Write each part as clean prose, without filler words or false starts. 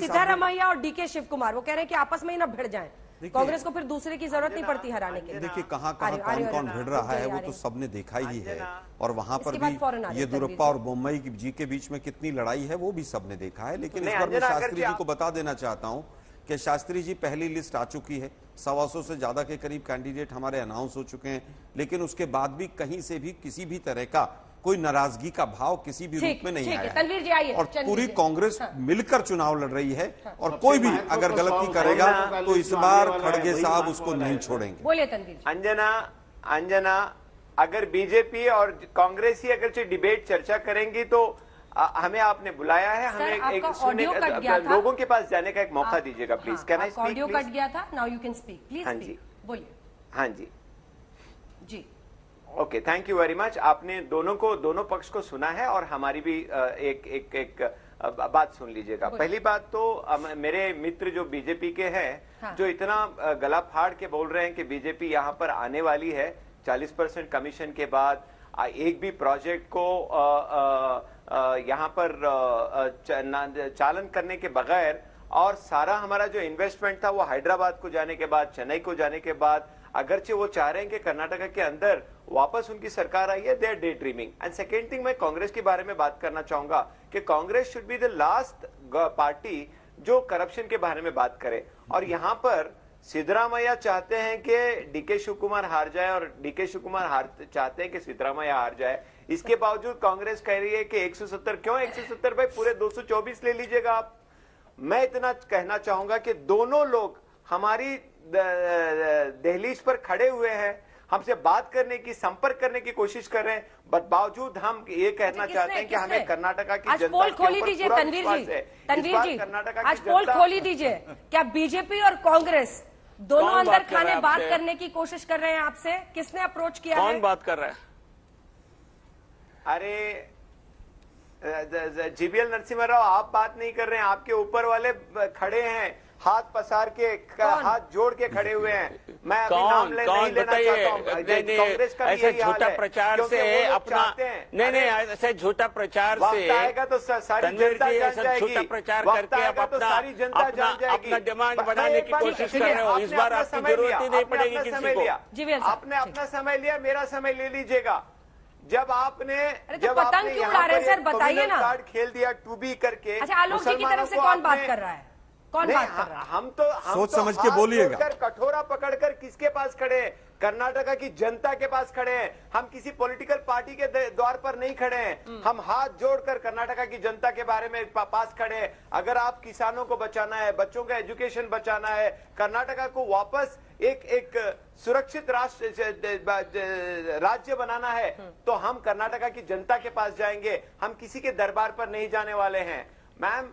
सिद्धारमैया और डीके शिव कुमार वो कह रहे हैं कि आपस में ही ना भिड़ जाएं, कांग्रेस को फिर दूसरे की जरूरत नहीं पड़ती हराने के लिए। देखिए कहाँ कौन कौन भिड़ रहा है वो तो सबने देखा ही है, और वहां पर भी येदियुरप्पा और बोम्मई जी के बीच में कितनी लड़ाई है वो भी सबने देखा है। लेकिन इस बार मैं शास्त्री जी को बता देना चाहता हूं कि शास्त्री जी पहली लिस्ट आ चुकी है, 125 से ज्यादा के करीब कैंडिडेट हमारे अनाउंस हो चुके हैं, लेकिन उसके बाद भी कहीं से भी किसी भी तरह का कोई नाराजगी का भाव किसी भी रूप में नहीं आया। तनवीर जी आइए। और पूरी कांग्रेस मिलकर चुनाव लड़ रही है, और कोई भी अगर गलती करेगा तो इस बार खड़गे साहब उसको नहीं छोड़ेंगे। बोलिए तनवीर। अंजना, अगर बीजेपी और कांग्रेस ही अगर डिबेट चर्चा करेंगी तो हमें आपने बुलाया है, हमें एक लोगों के पास जाने का एक मौका दीजिएगा please. Can I speak? Audio cut गया था, now you can speak please. हाँ जी बोलिए। हाँ जी जी okay, thank you very much. आपने दोनों पक्ष को सुना है और हमारी भी एक बात सुन लीजिएगा। पहली बात तो मेरे मित्र जो बीजेपी के हैं, जो इतना गला फाड़ के बोल रहे हैं कि बीजेपी यहाँ पर आने वाली है 40% कमीशन के बाद, एक भी प्रोजेक्ट को यहाँ पर चालन करने के बगैर, और सारा हमारा जो इन्वेस्टमेंट था वो हैदराबाद को जाने के बाद, चेन्नई को जाने के बाद, अगरचे वो चाह रहे हैं कि कर्नाटका के अंदर वापस उनकी सरकार आई है, they are day dreaming. And second thing, मैं कांग्रेस के बारे में बात करना चाहूंगा कि Congress should be the last party जो करप्शन के बारे में बात करे। और यहाँ पर सिद्धरामैया चाहते हैं कि डीके शिव कुमार हार जाए, और डीके शिव कुमार चाहते हैं कि सिद्धरामैया हार जाए। इसके बावजूद कांग्रेस कह रही है कि 170, क्यों 170 भाई, पूरे 224 ले लीजिएगा आप। मैं इतना कहना चाहूंगा कि दोनों लोग हमारी दहलीज पर खड़े हुए हैं, हमसे बात करने की, संपर्क करने की कोशिश कर रहे हैं, बट बावजूद हम ये कहना चाहते हैं कि हमें कर्नाटका की जनता पोल खोली दीजिए। तनवीर जी आज पोल खोली दीजिए। क्या बीजेपी और कांग्रेस दोनों अंदर खाने बात करने की कोशिश कर रहे हैं आपसे? किसने अप्रोच किया? कौन बात कर रहा है? अरे जीवीएल नरसिम्हा राव, आप बात नहीं कर रहे हैं, आपके ऊपर वाले खड़े हैं, हाथ पसार के, हाथ जोड़ के खड़े हुए हैं। मैं अभी नाम नहीं लेना चाहता हूं। कांग्रेस का ऐसे झूठा प्रचार से अपना नहीं ऐसे झूठा प्रचार से आएगा तो सारी जनता जान जाएगी। झूठा प्रचार करके अपना डिमांड बढ़ाने की कोशिश कर रहे हो। इस बार आपकी जरूरत ही नहीं पड़ेगी किसी को। आपने अपना समय लिया, मेरा समय ले लीजिएगा। जब आपने पतंग क्यों उड़ा रहे हैं सर, बताइए ना। कार्ड खेल दिया टू बी करके। अच्छा, आलोक जी की तरफ से कौन बात कर रहा है? कौन बात कर रहा है? हम तो सोच समझ के बोलिएगा। कठोरा पकड़कर किसके पास खड़े हैं? कर्नाटका की जनता के पास खड़े हैं। हम किसी पॉलिटिकल पार्टी के द्वार पर नहीं खड़े हैं। हम हाथ जोड़कर कर्नाटका की जनता के बारे में पास खड़े हैं। अगर आप किसानों को बचाना है, बच्चों का एजुकेशन बचाना है, कर्नाटका को वापस एक सुरक्षित राज्य बनाना है, तो हम कर्नाटका की जनता के पास जाएंगे। हम किसी के दरबार पर नहीं जाने वाले हैं। मैम,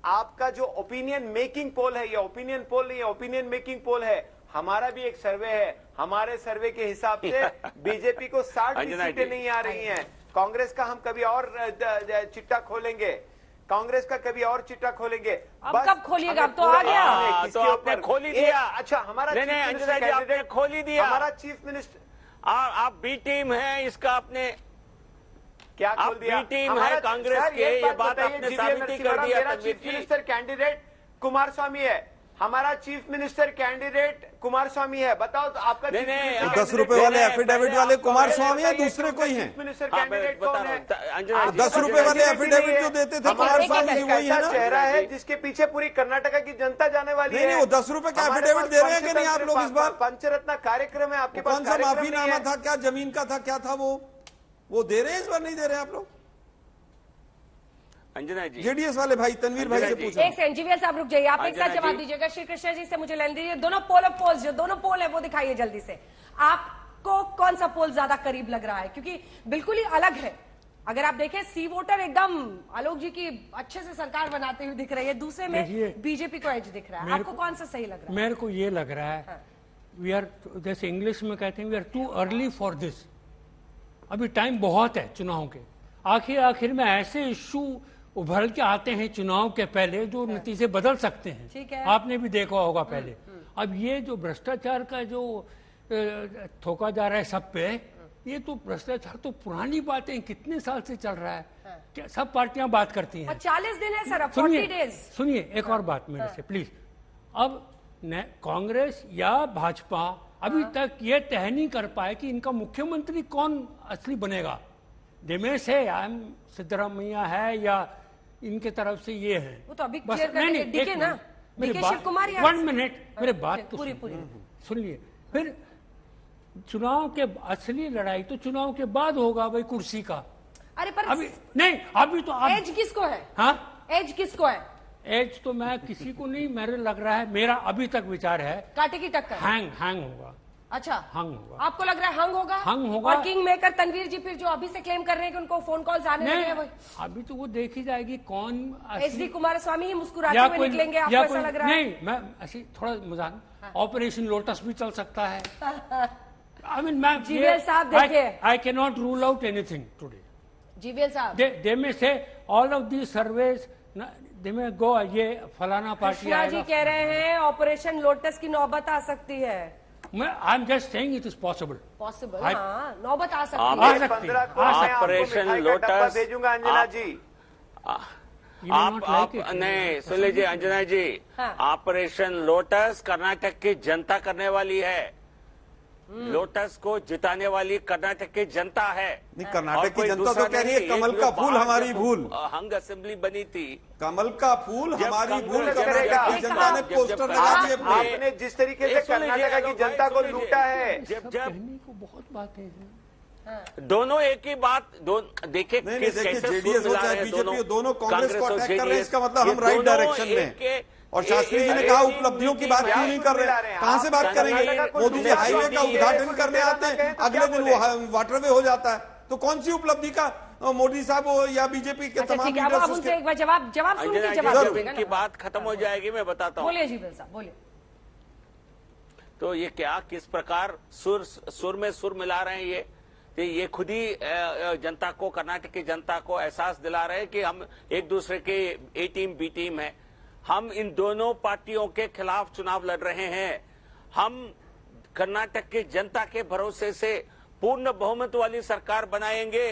आपका जो ओपिनियन मेकिंग पोल है, ये ओपिनियन पोल नहीं है, ओपिनियन मेकिंग पोल है। हमारा भी एक सर्वे है, हमारे सर्वे के हिसाब से बीजेपी को 60 सीटें नहीं आ रही हैं। कांग्रेस का हम कभी और चिट्टा खोलेंगे, कांग्रेस का कभी और चिट्टा खोलेंगे। अब कब खोलिएगा? अब तो आ गया। तो आपने खोल ही दिया। अच्छा, हमारा आपने खोल ही दिया। हमारा चीफ मिनिस्टर, आप बी टीम है, इसका आपने क्या खोल दिया? बी टीम है कांग्रेस के, ये बात आपने साबित कर दिया। मेरा चीफ मिनिस्टर कैंडिडेट कुमारस्वामी है, हमारा चीफ मिनिस्टर कैंडिडेट कुमारस्वामी है। बताओ तो आपका 10 रुपए वाले एफिडेविट वाले कुमारस्वामी है, दूसरे कोई हैं? मिनिस्टर कैंडिडेट कौन है? 10 रुपए वाले एफिडेविट जो देते थे कुमारस्वामी जी, वही है ना? चेहरा है जिसके पीछे पूरी कर्नाटका की जनता जाने वाली है। नहीं, वो 10 रुपए का एफिडेविट दे रहे हैं कि नहीं आप लोग इस बार? पंचरत्न कार्यक्रम है आपके पास। कौन सा माफीनामा था? क्या जमीन का था? क्या था वो दे रहे हैं इस बार? नहीं दे रहे आप लोग? अंजना जी, जेडीएस वाले भाई, तनवीर भाई से पूछो। एक सेकंड, जीवीएल साहब रुक जाइए, आप एक साथ जवाब दीजिएगा। श्री कृष्ण जी से मुझे लेने दीजिए। दोनों पोल ऑफ पोल्स, जो दोनों पोल है वो दिखाइए जल्दी से। आपको कौन सा पोल ज्यादा करीब लग रहा है? क्योंकि बिल्कुल ही अलग है। अगर आप देखें, सी वोटर एकदम आलोक जी की अच्छे से सरकार बनाते हुए दिख रही है, दूसरे में बीजेपी को एज दिख रहा है। आपको कौन सा सही लग रहा है? मेरे को ये लग रहा है वी आर, जैसे इंग्लिश में कहते हैं, we are too early for this. अभी टाइम बहुत है चुनाव के। आखिर में ऐसे इश्यू उभर के आते हैं चुनाव के पहले जो नतीजे बदल सकते हैं। ठीक है, आपने भी देखा होगा पहले। अब ये जो भ्रष्टाचार का जो थोका जा रहा है सब पे, ये तो भ्रष्टाचार तो पुरानी बातें कितने साल से चल रहा है। क्या सब पार्टियां बात करती हैं। 40 दिन है सर, 40 डेज। सुनिए एक और बात मेरे से प्लीज। अब कांग्रेस या भाजपा अभी तक ये तय नहीं कर पाए कि इनका मुख्यमंत्री कौन असली बनेगा। दिमेश है, सिद्धरामैया है, या इनके तरफ से ये है। वो तो अभी क्लियर करेंगे। डीके ना, डीके शिव कुमार या 1 मिनट मेरे बात तो पूरी सुनिए। फिर चुनाव के असली लड़ाई तो चुनाव के बाद होगा भाई, कुर्सी का। अरे पर अभी नहीं, अभी तो एज किसको है? हाँ, एज किसको है? एज तो मैं किसी को नहीं, मेरे लग रहा है, मेरा अभी तक विचार है कांटे की टक्कर, हैंग होगा। अच्छा, हंग होगा। आपको लग रहा है हंग होगा? हंग होगा। और किंग मेकर तनवीर जी फिर जो अभी से क्लेम कर रहे हैं कि उनको फोन कॉल्स आने लगे हैं, अभी तो वो देखी जाएगी कौन। एच.डी. कुमारस्वामी ही मुस्कुराते हुए निकलेंगे, आपको ऐसा लग रहा है? नहीं, मैं ऐसी थोड़ा मजाक, ऑपरेशन लोटस भी चल सकता है। आई मीन मैं जीवीएल साहब देखिए, I can not rule out anything today. GVL साहब दे में से ऑल ऑफ दी सर्वेज दे में गो, ये फलाना पार्टी आएगा। जी कह रहे हैं ऑपरेशन लोटस की नौबत आ सकती है। I am just saying it is possible. हाँ, नौबत आ सकती है। ऑपरेशन लोटस भेजूंगा अंजना जी। आप नहीं सुन लीजिए अंजना जी, ऑपरेशन लोटस कर्नाटक की जनता करने वाली है। लोटस को जिताने वाली कर्नाटक की जनता है। नहीं, कर्नाटक की जनता तो कह रही है कमल का फूल हमारी भूल। हंग असेंबली बनी थी, कमल का फूल हमारी भूल। कर्नाटक की जनता ने पोस्टर लगा दिए। आपने जिस तरीके से कर्नाटक की जनता को लूटा है, कहने को बहुत बातें हैं। दोनों एक ही बात। देखिए जेडीएस हो चाहे बीजेपी, दोनों कांग्रेस को अटैक कर रहे हैं, इसका मतलब हम राइट डायरेक्शन में। और शास्त्री जी ने कहा उपलब्धियों की बात क्यों नहीं कर रहे? कहां से बात करेंगे? मोदी जी हाईवे का उद्घाटन करने आते हैं, अगले दिन वो वाटरवे हो जाता है। तो कौन सी उपलब्धि का मोदी साहब या बीजेपी के तमाम लीडर्स उससे एक बार जवाब सुन के जवाब इनकी बात खत्म हो जाएगी, मैं बताता हूँ। बोलिए जीवीएल साहब, बोलिए। तो ये क्या, किस प्रकार सुर में सुर मिला रहे हैं ये खुद ही जनता को, कर्नाटक की जनता को एहसास दिला रहे हैं कि हम एक दूसरे के ए टीम बी टीम है। हम इन दोनों पार्टियों के खिलाफ चुनाव लड़ रहे हैं। हम कर्नाटक की जनता के भरोसे से पूर्ण बहुमत वाली सरकार बनाएंगे।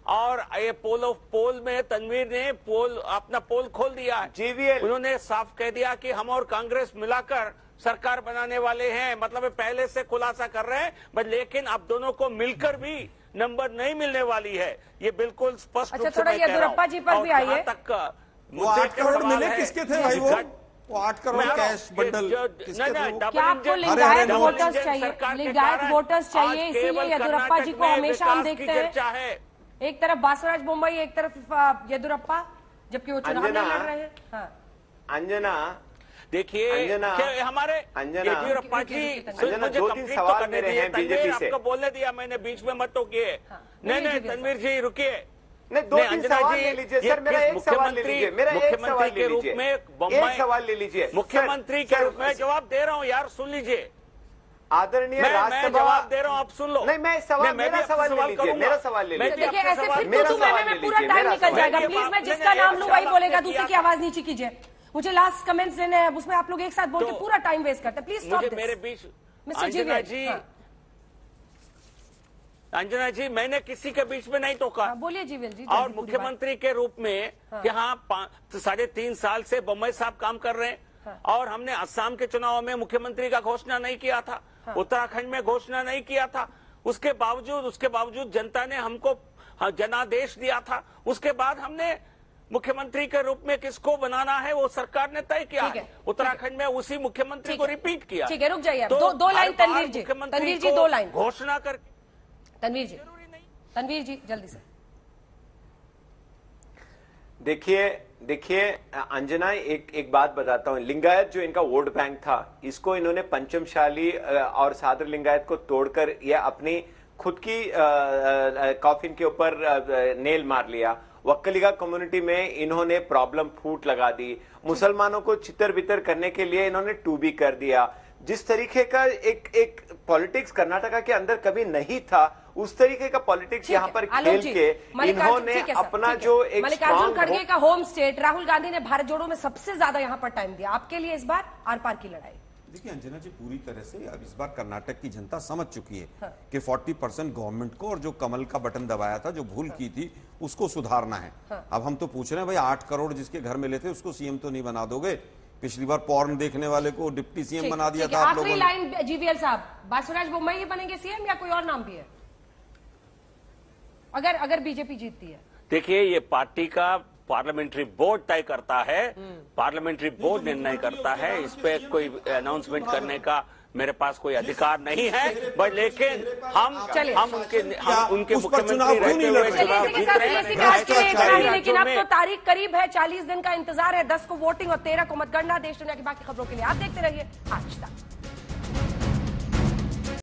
और ये पोल में तनवीर ने अपना पोल खोल दिया है। जीवीएल उन्होंने साफ कह दिया कि हम और कांग्रेस मिलाकर सरकार बनाने वाले हैं। मतलब पहले से खुलासा कर रहे हैं, लेकिन अब दोनों को मिलकर भी नंबर नहीं मिलने वाली है, ये बिल्कुल स्पष्ट रूप से मैं कह रहा हूं। जी पर भी आइए तक वो 8 करोड़ मिले किसके थे भाई? वो 8 करोड़ कैश बंडल किसके थे? क्या आपको लिंगायत वोटर्स चाहिए? लिंगायत वोटर्स चाहिए, इसीलिए येदियुरप्पा जी को हमेशा हम देखते हैं एक तरफ बासवराज बोम्मई, एक तरफ येदियुरप्पा, जबकि वो चुनाव लड़ रहे हैं। अंजना देखिए हमारे येदियुरप्पा जी मुझे कंप्लीट तो करने दिए। तनवीर आपको बोलने दिया मैंने, बीच में मत टोकिए। नहीं तनवीर जी रुकिए। नहीं, 2-3 सवाल ले लीजिए सर। मेरा एक सवाल ले लीजिए। मुख्यमंत्री के रूप में एक सवाल ले लीजिए। मुख्यमंत्री के रूप में जवाब दे रहा हूँ यार, सुन लीजिए। आदरणीय मैं जवाब दे रहा हूँ, आप सुन लो। नहीं, मैं सवाल मेरा सवाल ले लीजिए। मेरा सवाल ले लीजिए। देखिए ऐसे फिर में पूरा टाइम निकल जाएगा। प्लीज, मैं जिसका नाम लूँ वही बोलेगा, दूसरे की आवाज नीचे कीजिए। मुझे लास्ट कमेंट्स देने हैं, उसमें आप लोग एक साथ बोल के पूरा टाइम वेस्ट करते हैं। Please stop this. मेरे बीच मिस्टर जीवीएल। अंजना जी, मैंने किसी के बीच में नहीं टोका। बोलिए जीवीएल जी। और मुख्यमंत्री के रूप में यहाँ 3.5 साल से बोम्मई साहब काम कर रहे हैं। और हमने असम के चुनाव में मुख्यमंत्री का घोषणा नहीं किया था, उत्तराखंड में घोषणा नहीं किया था। उसके बावजूद जनता ने हमको जनादेश दिया था। उसके बाद हमने मुख्यमंत्री के रूप में किसको बनाना है वो सरकार ने तय किया है। उत्तराखंड में उसी मुख्यमंत्री को रिपीट किया। ठीक है, रुक जाइए। दो लाइन तनवीर जी। तनवीर जी 2 लाइन घोषणा कर। तनवीर जी जल्दी से। देखिए अंजना, एक बात बताता हूं। लिंगायत जो इनका वोट बैंक था, इसको इन्होंने पंचमशाली और सादर लिंगायत को तोड़कर या अपनी खुद की कॉफिन के ऊपर नेल मार लिया। वक्कलिगा कम्युनिटी में इन्होंने प्रॉब्लम फूट लगा दी। मुसलमानों को चितर बितर करने के लिए इन्होंने टूबी कर दिया। जिस तरीके का एक पॉलिटिक्स कर्नाटका के अंदर कभी नहीं था, उस तरीके का पॉलिटिक्स यहाँ पर खेल के इन्होंने अपना जो एक मल्लिकार्जुन खड़गे का होम स्टेट राहुल गांधी ने भारत जोड़ो में सबसे ज्यादा यहाँ पर टाइम दिया। आपके लिए इस बार आर पार की लड़ाई। देखिए अंजना जी, पूरी तरह से अब इस बार कर्नाटक की जनता समझ चुकी है कि 40% गवर्नमेंट को और जो कमल का बटन दबाया था, जो भूल की थी, उसको सुधारना है। अब हम तो पूछ रहे हैं भाई, 8 करोड़ जिसके घर में लेते उसको सीएम तो नहीं बना दोगे? पिछली बार पॉर्न देखने वाले को डिप्टी सीएम बना दिया था आप लोगों ने। आखिरी लाइन जीवीएल साहब, बासुराज बोम्मई बनेंगे सीएम या कोई और नाम भी है अगर बीजेपी जीतती है? देखिए, ये पार्टी का पार्लियामेंट्री बोर्ड तय करता है, पार्लियामेंट्री बोर्ड निर्णय करता है। इस पे कोई अनाउंसमेंट करने का मेरे पास कोई अधिकार नहीं है, बट लेकिन हम उनके मुख्यमंत्री रहते हुए चुनाव जीत रहे हैं। लेकिन अब तो तारीख करीब है, 40 दिन का इंतजार है, 10 को वोटिंग और 13 को मतगणना। देश दुनिया की बाकी खबरों के लिए आप देखते रहिए आज तक।